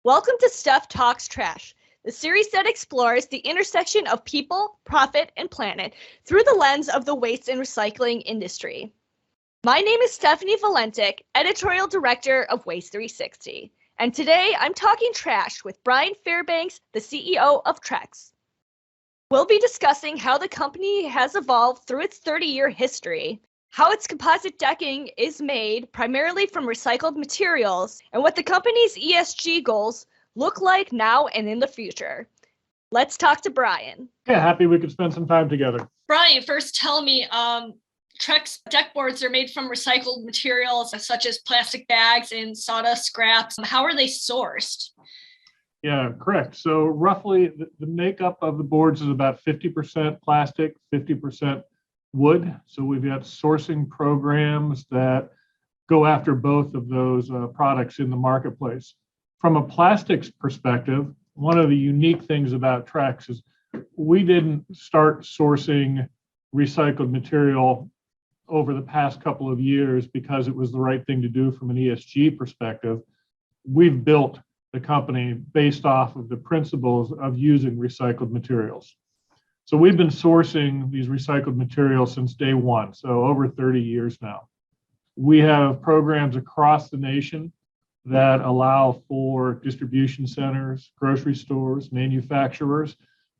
Welcome to Stef Talks Trash, the series that explores the intersection of people, profit, and planet through the lens of the waste and recycling industry. My name is Stephanie Valentic, Editorial Director of Waste 360, and today I'm talking trash with Bryan Fairbanks, the CEO of Trex. We'll be discussing how the company has evolved through its 30-year history, how its composite decking is made primarily from recycled materials, and what the company's ESG goals look like now and in the future. Let's talk to Bryan. Yeah, happy we could spend some time together. Bryan, first tell me, Trex deck boards are made from recycled materials such as plastic bags and sawdust scraps. How are they sourced? Yeah, correct. So roughly the makeup of the boards is about 50% plastic, 50% wood. So we've got sourcing programs that go after both of those products in the marketplace. From a plastics perspective, one of the unique things about Trex is we didn't start sourcing recycled material over the past couple of years because it was the right thing to do from an ESG perspective. We've built the company based off of the principles of using recycled materials. So we've been sourcing these recycled materials since day one, so over 30 years now. We have programs across the nation that allow for distribution centers, grocery stores, manufacturers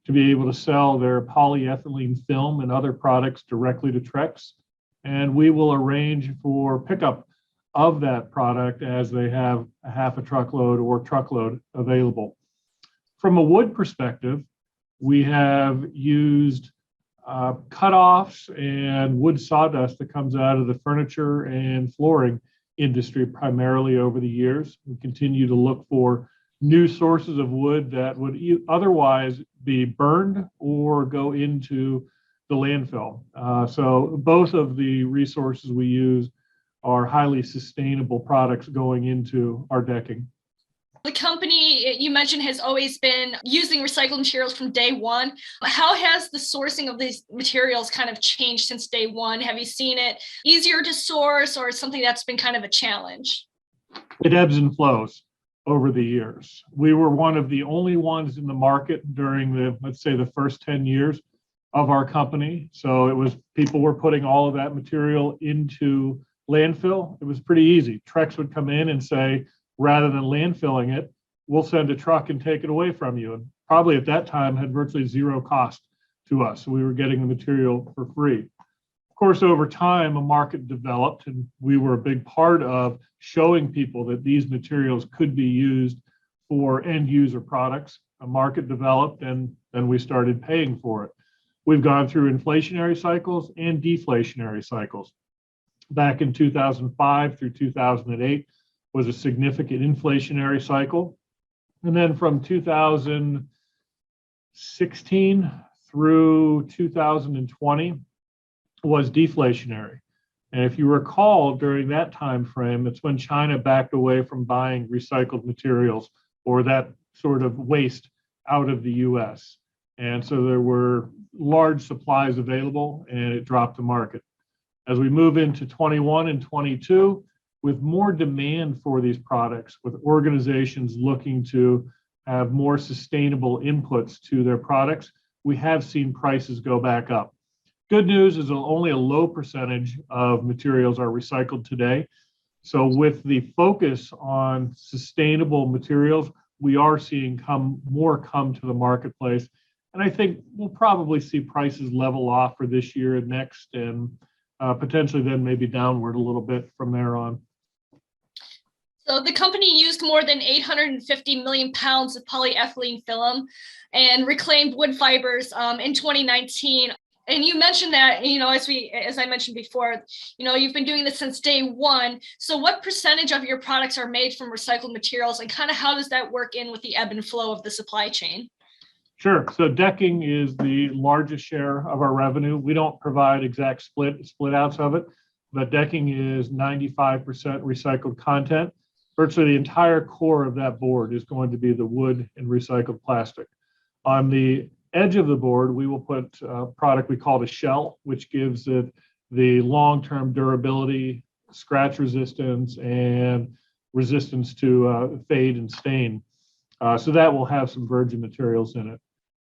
to be able to sell their polyethylene film and other products directly to Trex. And we will arrange for pickup of that product as they have a half a truckload or truckload available. From a wood perspective, we have used cutoffs and wood sawdust that comes out of the furniture and flooring industry primarily over the years. We continue to look for new sources of wood that would otherwise be burned or go into the landfill. So both of the resources we use are highly sustainable products going into our decking. The company you mentioned has always been using recycled materials from day one. How has the sourcing of these materials kind of changed since day one? Have you seen it easier to source or something that's been kind of a challenge? It ebbs and flows over the years. We were one of the only ones in the market during the, let's say, the first 10 years of our company. So it was people were putting all of that material into landfill. It was pretty easy. Trex would come in and say, rather than landfilling it, we'll send a truck and take it away from you. And probably at that time had virtually zero cost to us. So we were getting the material for free. Of course, over time, a market developed, and we were a big part of showing people that these materials could be used for end user products. A market developed, and then we started paying for it. We've gone through inflationary cycles and deflationary cycles. Back in 2005 through 2008, was a significant inflationary cycle. And then from 2016 through 2020 was deflationary. And if you recall, during that time frame, it's when China backed away from buying recycled materials or that sort of waste out of the US. And so there were large supplies available and it dropped the market. As we move into 21 and 22, with more demand for these products, with organizations looking to have more sustainable inputs to their products, we have seen prices go back up. Good news is only a low percentage of materials are recycled today. So with the focus on sustainable materials, we are seeing more come to the marketplace. And I think we'll probably see prices level off for this year and next, and potentially then maybe downward a little bit from there on. So the company used more than 850 million pounds of polyethylene film and reclaimed wood fibers in 2019. And you mentioned that, as I mentioned before, you've been doing this since day one. So what percentage of your products are made from recycled materials, and kind of how does that work in with the ebb and flow of the supply chain? Sure. So decking is the largest share of our revenue. We don't provide exact split outs of it, but decking is 95% recycled content. Virtually the entire core of that board is going to be the wood and recycled plastic. On the edge of the board, we will put a product we call a shell, which gives it the long-term durability, scratch resistance, and resistance to fade and stain. So that will have some virgin materials in it.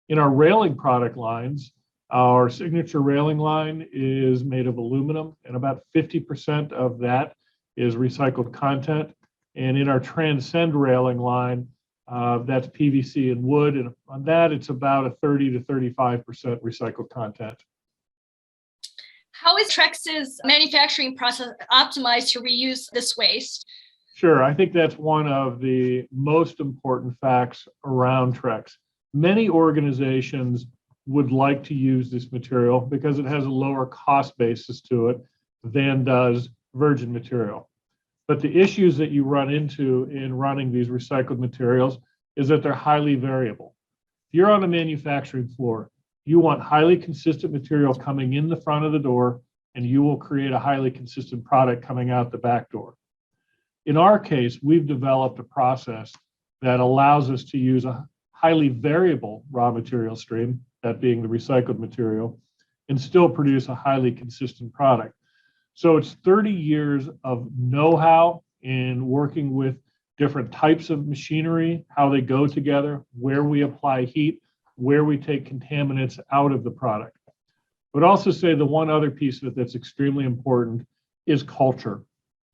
In our railing product lines, our signature railing line is made of aluminum, and about 50% of that is recycled content. And in our Transcend railing line, that's PVC and wood, and on that, it's about a 30 to 35% recycled content. How is Trex's manufacturing process optimized to reuse this waste? Sure, I think that's one of the most important facts around Trex. Many organizations would like to use this material because it has a lower cost basis to it than does virgin material. But the issues that you run into in running these recycled materials is that they're highly variable. If you're on a manufacturing floor, you want highly consistent material coming in the front of the door, and you will create a highly consistent product coming out the back door. In our case, we've developed a process that allows us to use a highly variable raw material stream, that being the recycled material, and still produce a highly consistent product. So it's 30 years of know-how in working with different types of machinery, how they go together, where we apply heat, where we take contaminants out of the product. I would also say the one other piece of it that's extremely important is culture.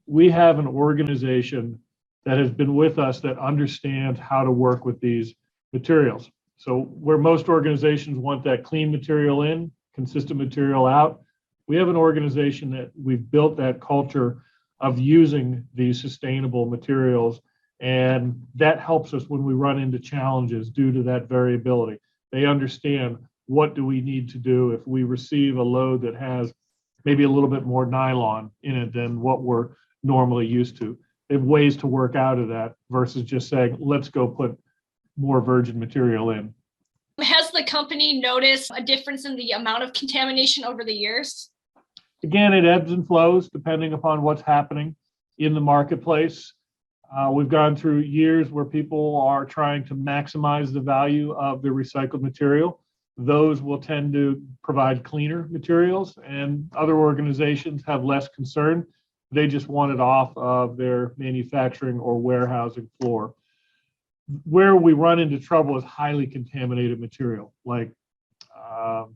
We have an organization that has been with us that understands how to work with these materials. So where most organizations want that clean material in, consistent material out, we have an organization that we've built that culture of using these sustainable materials, and that helps us when we run into challenges due to that variability. They understand what do we need to do if we receive a load that has maybe a little bit more nylon in it than what we're normally used to. They have ways to work out of that versus just saying, let's go put more virgin material in. Has the company noticed a difference in the amount of contamination over the years? Again, it ebbs and flows depending upon what's happening in the marketplace. We've gone through years where people are trying to maximize the value of the recycled material. Those will tend to provide cleaner materials, and other organizations have less concern. They just want it off of their manufacturing or warehousing floor. Where we run into trouble is highly contaminated material, like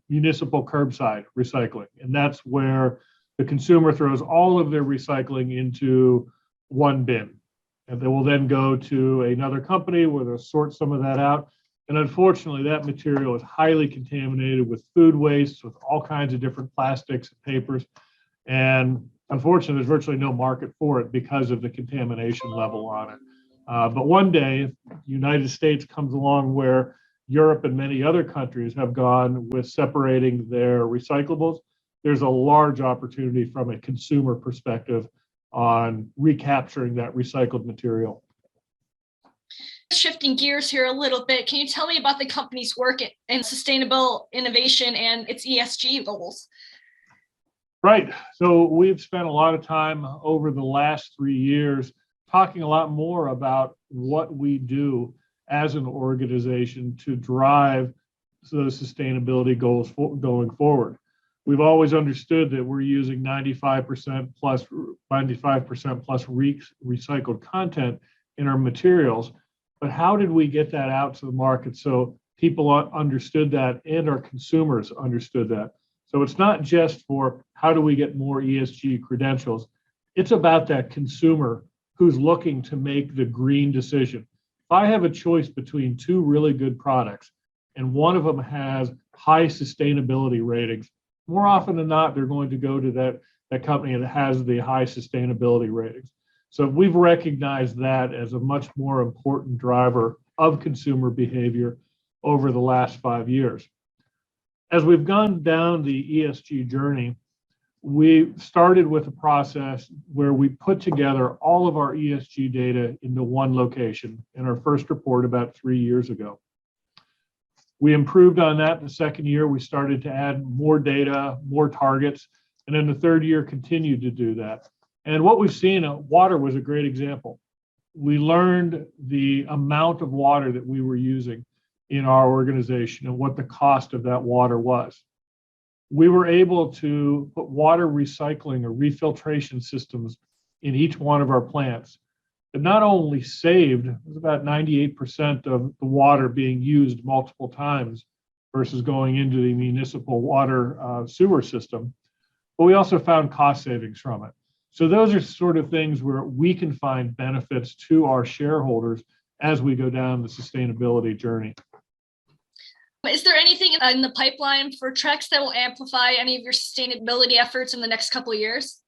municipal curbside recycling. And that's where the consumer throws all of their recycling into one bin. And they will then go to another company where they'll sort some of that out. And unfortunately, that material is highly contaminated with food waste, with all kinds of different plastics and papers. And unfortunately, there's virtually no market for it because of the contamination level on it. But one day, if the United States comes along where Europe and many other countries have gone with separating their recyclables, there's a large opportunity from a consumer perspective on recapturing that recycled material. Shifting gears here a little bit, can you tell me about the company's work in sustainable innovation and its ESG goals? Right. So we've spent a lot of time over the last 3 years talking a lot more about what we do as an organization to drive those sustainability goals going forward. We've always understood that we're using 95% plus recycled content in our materials, but how did we get that out to the market so people understood that and our consumers understood that? So it's not just for how do we get more ESG credentials, it's about that consumer who's looking to make the green decision. If I have a choice between two really good products and one of them has high sustainability ratings, more often than not, they're going to go to that company that has the high sustainability ratings. So we've recognized that as a much more important driver of consumer behavior over the last 5 years. As we've gone down the ESG journey, we started with a process where we put together all of our ESG data into one location in our first report about 3 years ago. We improved on that in the second year. We started to add more data, more targets, and in the third year continued to do that. And what we've seen, water was a great example. We learned the amount of water that we were using in our organization and what the cost of that water was. We were able to put water recycling or refiltration systems in each one of our plants it not only saved, it was about 98% of the water being used multiple times versus going into the municipal water sewer system, but we also found cost savings from it. So those are sort of things where we can find benefits to our shareholders as we go down the sustainability journey. Is there anything in the pipeline for Trex that will amplify any of your sustainability efforts in the next couple of years?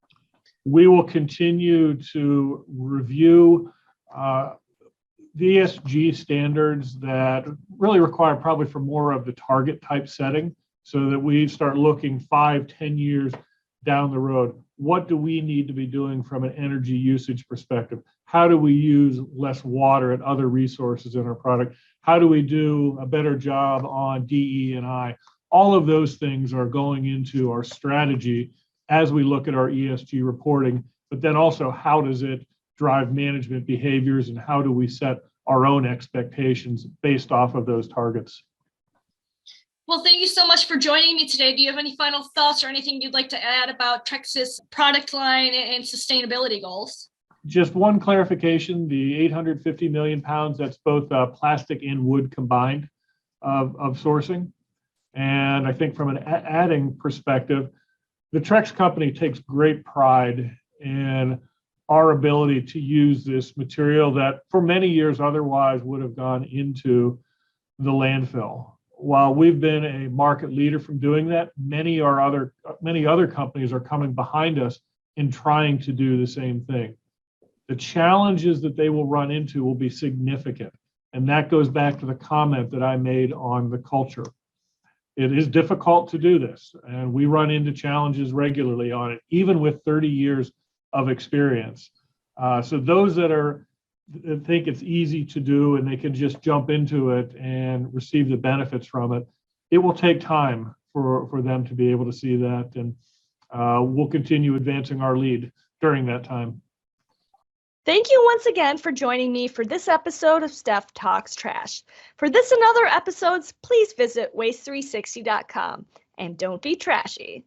We will continue to review the ESG standards that really require probably for more of the target type setting, so that we start looking 5-10 years down the road. What do we need to be doing from an energy usage perspective? How do we use less water and other resources in our product? How do we do a better job on DE&I? All of those things are going into our strategy as we look at our ESG reporting, but then also how does it drive management behaviors and how do we set our own expectations based off of those targets? Well, thank you so much for joining me today. Do you have any final thoughts or anything you'd like to add about Trex's product line and sustainability goals? Just one clarification, the 850 million pounds, that's both plastic and wood combined of sourcing. And I think from an adding perspective, the Trex company takes great pride in our ability to use this material that for many years otherwise would have gone into the landfill. While we've been a market leader from doing that, many other companies are coming behind us in trying to do the same thing. The challenges that they will run into will be significant. And that goes back to the comment that I made on the culture. It is difficult to do this, and we run into challenges regularly on it, even with 30 years of experience. So those that think it's easy to do and they can just jump into it and receive the benefits from it, it will take time for them to be able to see that. And we'll continue advancing our lead during that time. Thank you once again for joining me for this episode of Stef Talks Trash. For this and other episodes, please visit waste360.com and don't be trashy.